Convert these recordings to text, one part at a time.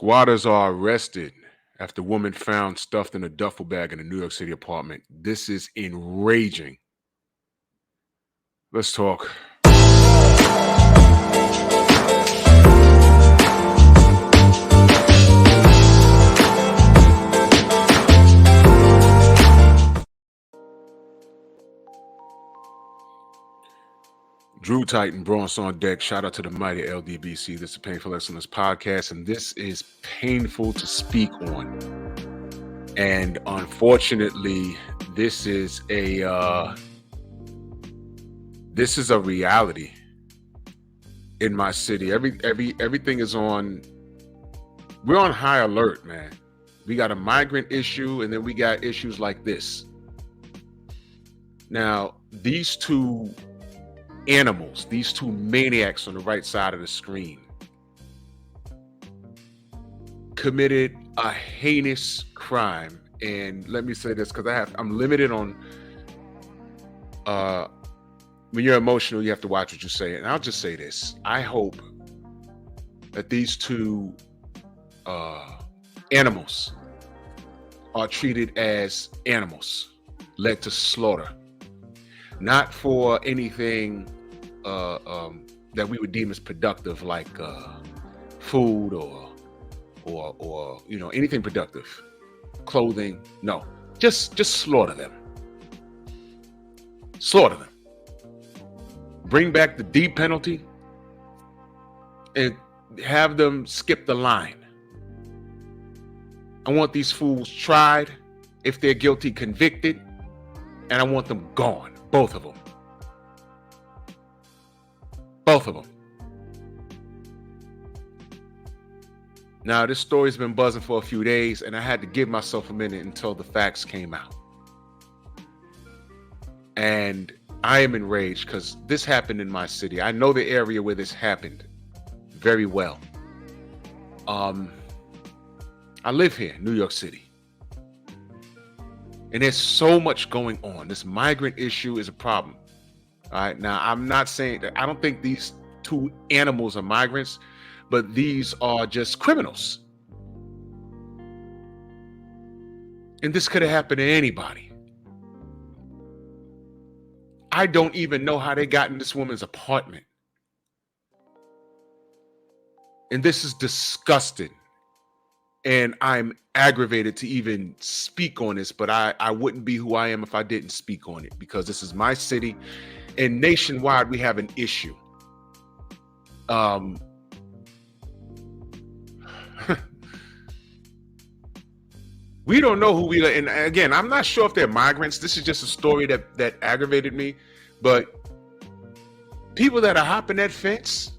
Squatters are arrested after woman found stuffed in a duffel bag in a New York City apartment. This is enraging. Let's talk. Drew Titan, Bronx on deck. Shout out to the mighty LDBC. This is Painful Excellence Podcast, and this is painful to speak on. And unfortunately, this is a reality in my city. Everything is on. We're on high alert, man. We got a migrant issue, and then we got issues like this. Now, these two animals, these two maniacs on the right side of the screen, committed a heinous crime. And let me say this, because I'm limited on when you're emotional, you have to watch what you say. And I'll just say this: I hope that these two animals are treated as animals led to slaughter, not for anything that we would deem as productive, like food or anything productive, clothing. No, just slaughter them. Slaughter them. Bring back the death penalty and have them skip the line. I want these fools tried, if they're guilty, convicted, and I want them gone. Both of them. Both of them. Now, this story's been buzzing for a few days, and I had to give myself a minute until the facts came out. And I am enraged because this happened in my city. I know the area where this happened very well. I live here in New York City. And there's so much going on. This migrant issue is a problem. All right. Now, I'm not saying that I don't think these two animals are migrants, but these are just criminals. And this could have happened to anybody. I don't even know how they got in this woman's apartment. And this is disgusting. And I'm aggravated to even speak on this, but I wouldn't be who I am if I didn't speak on it, because this is my city, and nationwide we have an issue. We don't know who we are. And again, I'm not sure if they're migrants. This is just a story that aggravated me. But people that are hopping that fence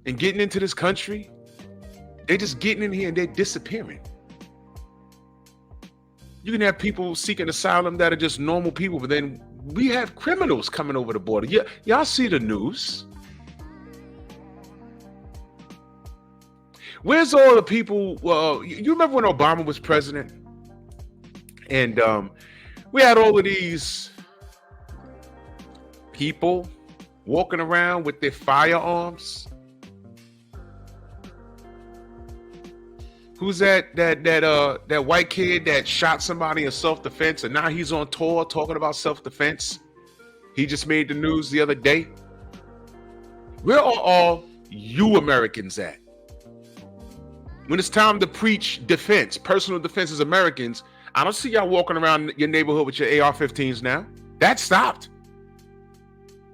and getting into this country, they're just getting in here and they're disappearing. You can have people seeking asylum that are just normal people, but then we have criminals coming over the border. Yeah, y'all see the news. Where's all the people? You remember when Obama was president? And we had all of these people walking around with their firearms. Who's that white kid that shot somebody in self-defense, and now he's on tour talking about self-defense? He just made the news the other day. Where are all you Americans at? When it's time to preach defense, personal defense as Americans, I don't see y'all walking around your neighborhood with your AR-15s now. That stopped.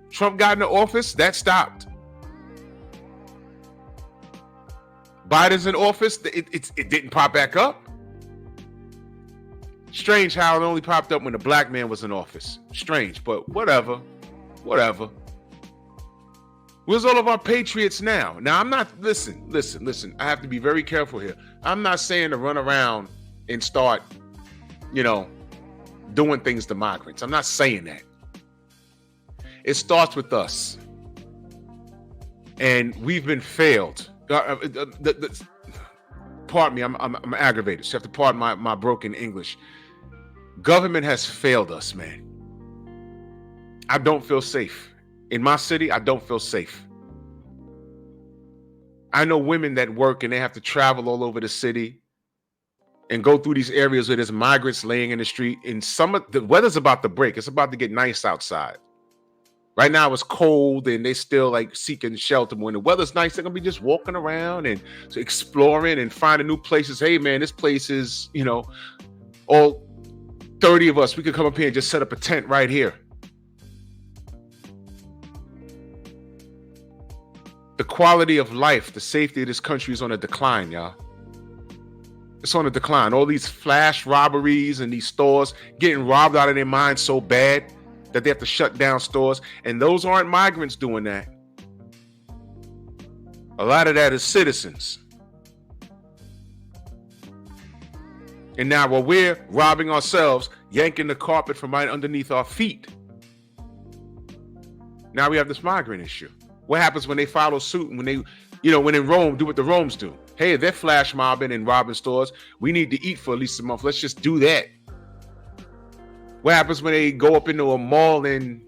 Trump got into office, that stopped. Biden's in office, it didn't pop back up. Strange how it only popped up when the black man was in office. Strange, but whatever. Where's all of our patriots now? Now, I'm not, listen. I have to be very careful here. I'm not saying to run around and start, doing things to migrants. I'm not saying that. It starts with us. And we've been failed. Pardon me, I'm aggravated. So you have to pardon my broken English. Government has failed us, man. I don't feel safe. In my city, I don't feel safe. I know women that work and they have to travel all over the city and go through these areas where there's migrants laying in the street. And the weather's about to break. It's about to get nice outside. Right now it's cold and they still like seeking shelter. When the weather's nice, they're gonna be just walking around and exploring and finding new places. Hey man, this place is, all 30 of us, we could come up here and just set up a tent right here. The quality of life, the safety of this country is on a decline, y'all. It's on a decline. All these flash robberies and these stores getting robbed out of their minds so bad that they have to shut down stores. And those aren't migrants doing that. A lot of that is citizens. And now while we're robbing ourselves, yanking the carpet from right underneath our feet, now we have this migrant issue. What happens when they follow suit and when they, when in Rome, do what the Romans do? Hey, they're flash mobbing and robbing stores. We need to eat for at least a month. Let's just do that. What happens when they go up into a mall in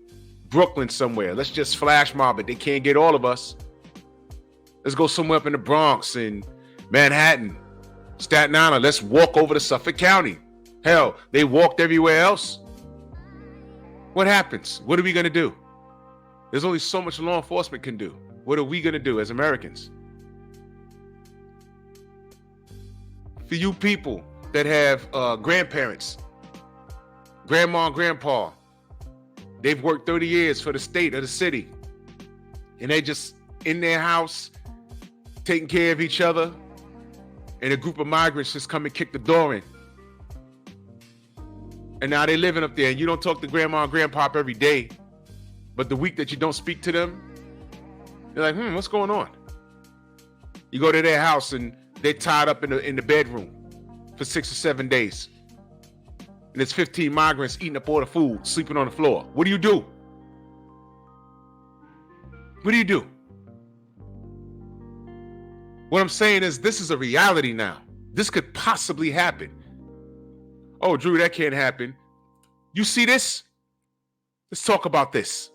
Brooklyn somewhere? Let's just flash mob it. They can't get all of us. Let's go somewhere up in the Bronx and Manhattan, Staten Island. Let's walk over to Suffolk County. Hell, they walked everywhere else. What happens? What are we going to do? There's only so much law enforcement can do. What are we going to do as Americans? For you people that have grandparents, grandma and grandpa, they've worked 30 years for the state or the city, and they just in their house taking care of each other, and a group of migrants just come and kick the door in. And now they're living up there, and you don't talk to grandma and grandpa every day, but the week that you don't speak to them, you're like, what's going on? You go to their house and they're tied up in the bedroom for 6 or 7 days. And there's 15 migrants eating up all the food, sleeping on the floor. What do you do? What do you do? What I'm saying is this is a reality now. This could possibly happen. Oh, Drew, that can't happen. You see this? Let's talk about this.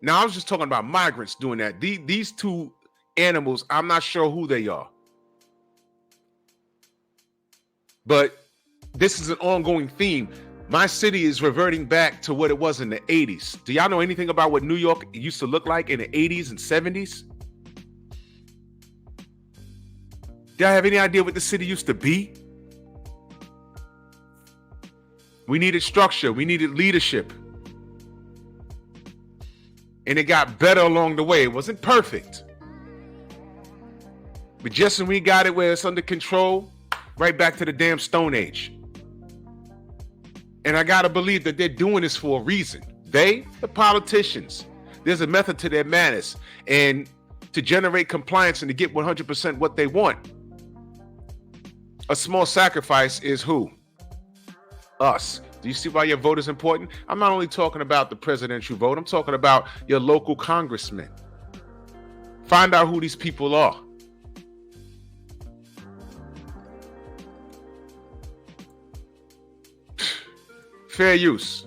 Now, I was just talking about migrants doing that. These two animals, I'm not sure who they are. But this is an ongoing theme. My city is reverting back to what it was in the 80s. Do y'all know anything about what New York used to look like in the 80s and 70s? Do y'all have any idea what the city used to be? We needed structure. We needed leadership. And it got better along the way. It wasn't perfect. But just when we got it where it's under control, right back to the damn Stone Age. And I got to believe that they're doing this for a reason. The politicians, there's a method to their madness. And to generate compliance and to get 100% what they want, a small sacrifice is who? Us. Do you see why your vote is important? I'm not only talking about the presidential vote. I'm talking about your local congressman. Find out who these people are. Fair use.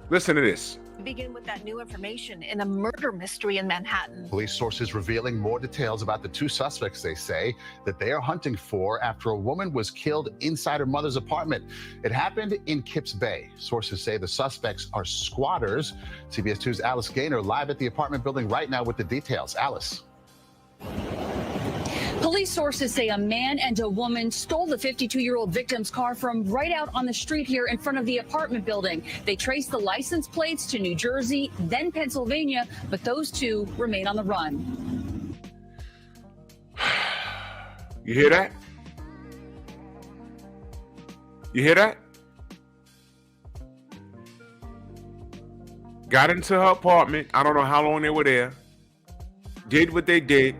Listen to this. Begin with that new information in a murder mystery in Manhattan. Police sources revealing more details about the two suspects they say that they are hunting for after a woman was killed inside her mother's apartment. It happened in Kips Bay. Sources say the suspects are squatters. CBS 2's Alice Gaynor live at the apartment building right now with the details. Alice. Police sources say a man and a woman stole the 52-year-old victim's car from right out on the street here in front of the apartment building. They traced the license plates to New Jersey, then Pennsylvania, but those two remain on the run. You hear that? You hear that? Got into her apartment. I don't know how long they were there. Did what they did.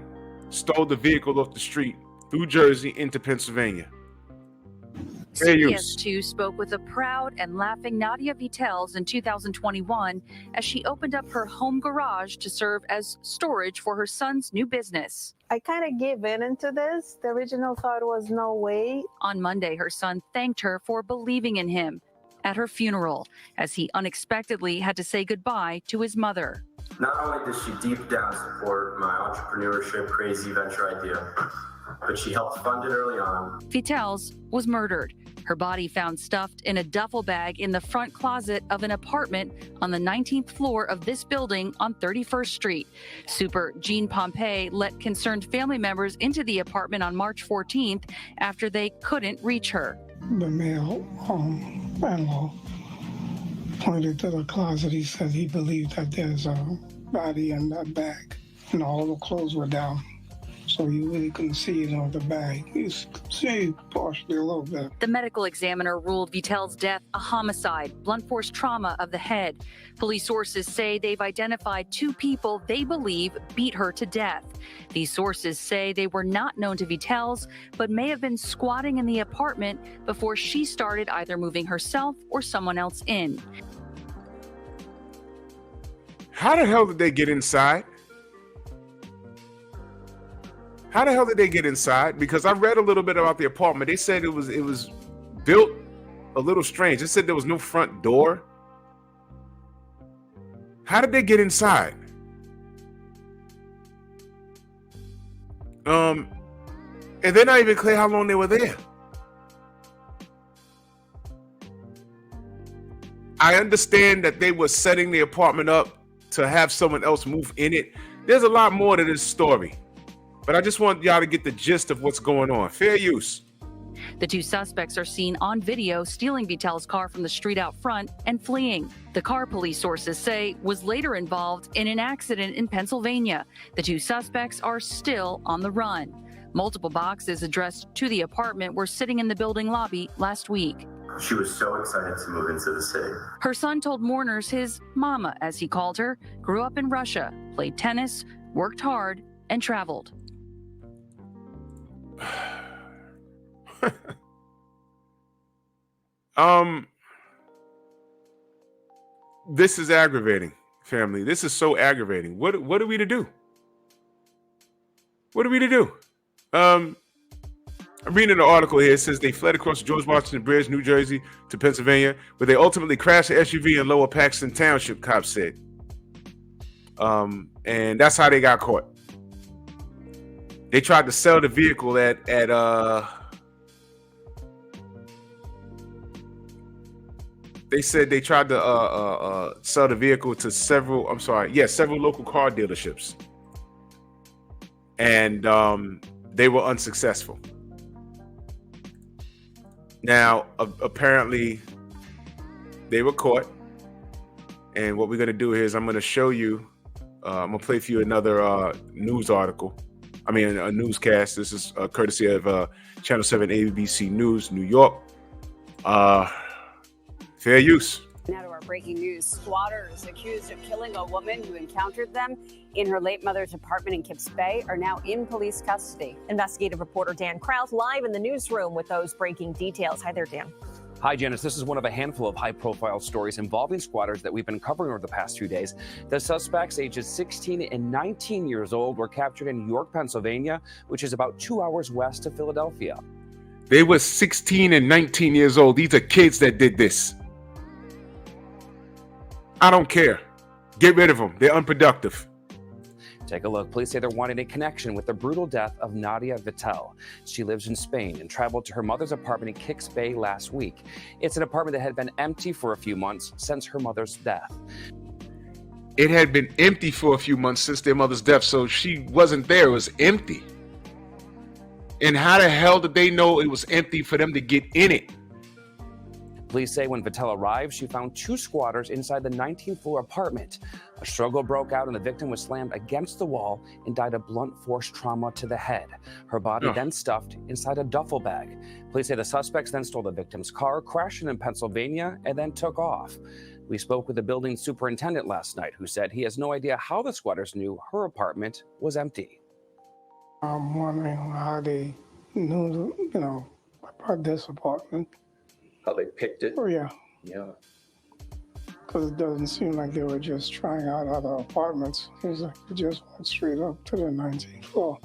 Stole the vehicle off the street through Jersey into Pennsylvania. CBS 2 spoke with a proud and laughing Nadia Vitales in 2021 as she opened up her home garage to serve as storage for her son's new business. I kind of gave in into this. The original thought was no way. On Monday, her son thanked her for believing in him at her funeral as he unexpectedly had to say goodbye to his mother. Not only does she deep down support my entrepreneurship crazy venture idea, but she helped fund it early on. Vitels was murdered. Her body found stuffed in a duffel bag in the front closet of an apartment on the 19th floor of this building on 31st Street. Super Jean Pompey let concerned family members into the apartment on March 14th after they couldn't reach her. The male landlord pointed to the closet. He said he believed that there's a body in that bag, and all the clothes were down. So you really couldn't see it on the bag. You could see partially a little bit. The medical examiner ruled Vitels' death a homicide, blunt force trauma of the head. Police sources say they've identified 2 people they believe beat her to death. These sources say they were not known to Vitels, but may have been squatting in the apartment before she started either moving herself or someone else in. How the hell did they get inside? How the hell did they get inside? Because I read a little bit about the apartment. They said it was built a little strange. They said there was no front door. How did they get inside? And they're not even clear how long they were there. I understand that they were setting the apartment up to have someone else move in it. There's a lot more to this story. But I just want y'all to get the gist of what's going on. Fair use. The 2 suspects are seen on video stealing Vitels' car from the street out front and fleeing. The car, police sources say, was later involved in an accident in Pennsylvania. The 2 suspects are still on the run. Multiple boxes addressed to the apartment were sitting in the building lobby last week. She was so excited to move into the city. Her son told mourners his mama, as he called her, grew up in Russia, played tennis, worked hard, and traveled. This is aggravating, family. This is so aggravating. What are we to do? What are we to do? I'm reading an article here. It says they fled across the George Washington Bridge, New Jersey, to Pennsylvania, where they ultimately crashed an SUV in Lower Paxton Township, cops said. And that's how they got caught. They tried to sell the vehicle at they said they tried to sell the vehicle to several local car dealerships. And they were unsuccessful. Now, apparently, they were caught. And what we're going to do here is I'm going to show you, I'm going to play for you another news article. I mean, a newscast. This is courtesy of Channel 7 ABC News, New York. Fair use. Now to our breaking news. Squatters accused of killing a woman who encountered them in her late mother's apartment in Kips Bay are now in police custody. Investigative reporter Dan Kraut live in the newsroom with those breaking details. Hi there, Dan. Hi, Janice. This is one of a handful of high-profile stories involving squatters that we've been covering over the past few days. The suspects, ages 16 and 19 years old, were captured in York, Pennsylvania, which is about 2 hours west of Philadelphia. They were 16 and 19 years old. These are kids that did this. I don't care. Get rid of them. They're unproductive. Take a look. Police say they're wanting a connection with the brutal death of Nadia Vittel. She lives in Spain and traveled to her mother's apartment in Kips Bay last week. It's an apartment that had been empty for a few months since her mother's death. It had been empty for a few months since their mother's death, so she wasn't there. It was empty. And how the hell did they know it was empty for them to get in it? Police say when Vittel arrived, she found 2 squatters inside the 19th floor apartment. A struggle broke out and the victim was slammed against the wall and died of blunt force trauma to the head. Her body then stuffed inside a duffel bag. Police say the suspects then stole the victim's car, crashed it in Pennsylvania, and then took off. We spoke with the building superintendent last night, who said he has no idea how the squatters knew her apartment was empty. I'm wondering how they knew, about this apartment. How they picked it? Oh, yeah. Yeah. Because it doesn't seem like they were just trying out other apartments. It was like they just went straight up to the 19th floor.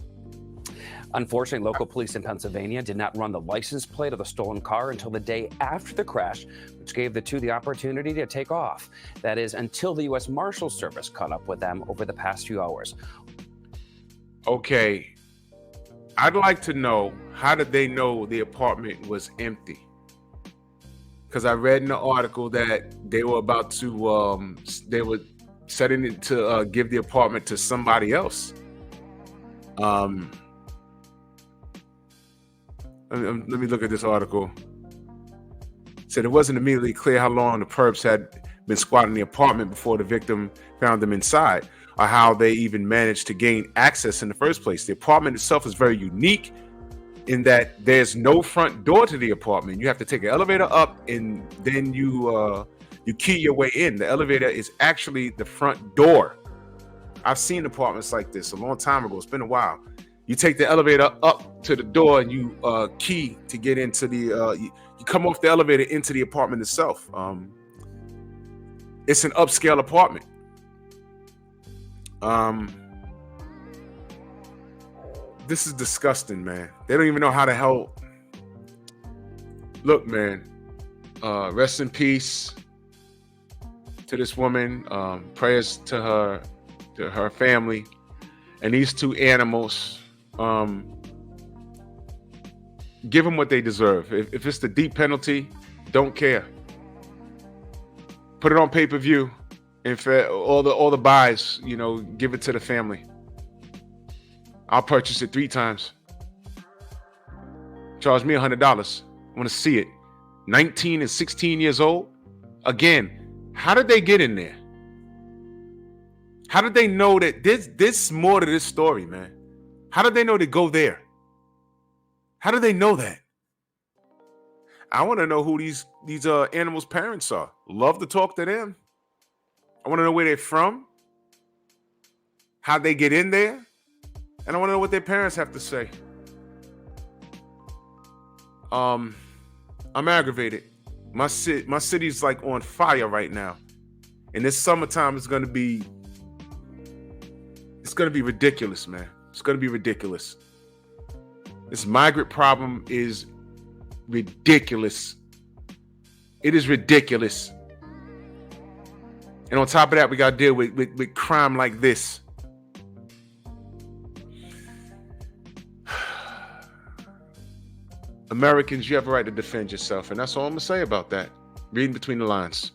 Unfortunately, local police in Pennsylvania did not run the license plate of the stolen car until the day after the crash, which gave the two the opportunity to take off. That is, until the U.S. Marshals Service caught up with them over the past few hours. Okay, I'd like to know, how did they know the apartment was empty? Because I read in the article that they were about to, they were setting it to give the apartment to somebody else. Let me look at this article. It said it wasn't immediately clear how long the perps had been squatting the apartment before the victim found them inside, or how they even managed to gain access in the first place. The apartment itself is very unique in that there's no front door to the apartment. You have to take an elevator up, and then you key your way in. The elevator is actually the front door. I've seen apartments like this a long time ago. It's been a while. You take the elevator up to the door, and you key to get into the. You come off the elevator into the apartment itself. It's an upscale apartment. This is disgusting, man. They don't even know how the hell. Look, man. Rest in peace to this woman. Prayers to her family, and these two animals. Give them what they deserve. If it's the deep penalty, don't care. Put it on pay-per-view, and for all the buys, give it to the family. I'll purchase it 3 times. Charge me $100. I want to see it. 19 and 16 years old. Again, how did they get in there? How did they know that this more to this story, man? How did they know to go there? How do they know that? I want to know who these animals' parents are. Love to talk to them. I want to know where they're from, how they get in there, and I want to know what their parents have to say. I'm aggravated. My city's like on fire right now, and this summertime is gonna be ridiculous, man. It's gonna be ridiculous. This migrant problem is ridiculous. It is ridiculous. And on top of that, we got to deal with crime like this. Americans, you have a right to defend yourself. And that's all I'm going to say about that. Reading between the lines.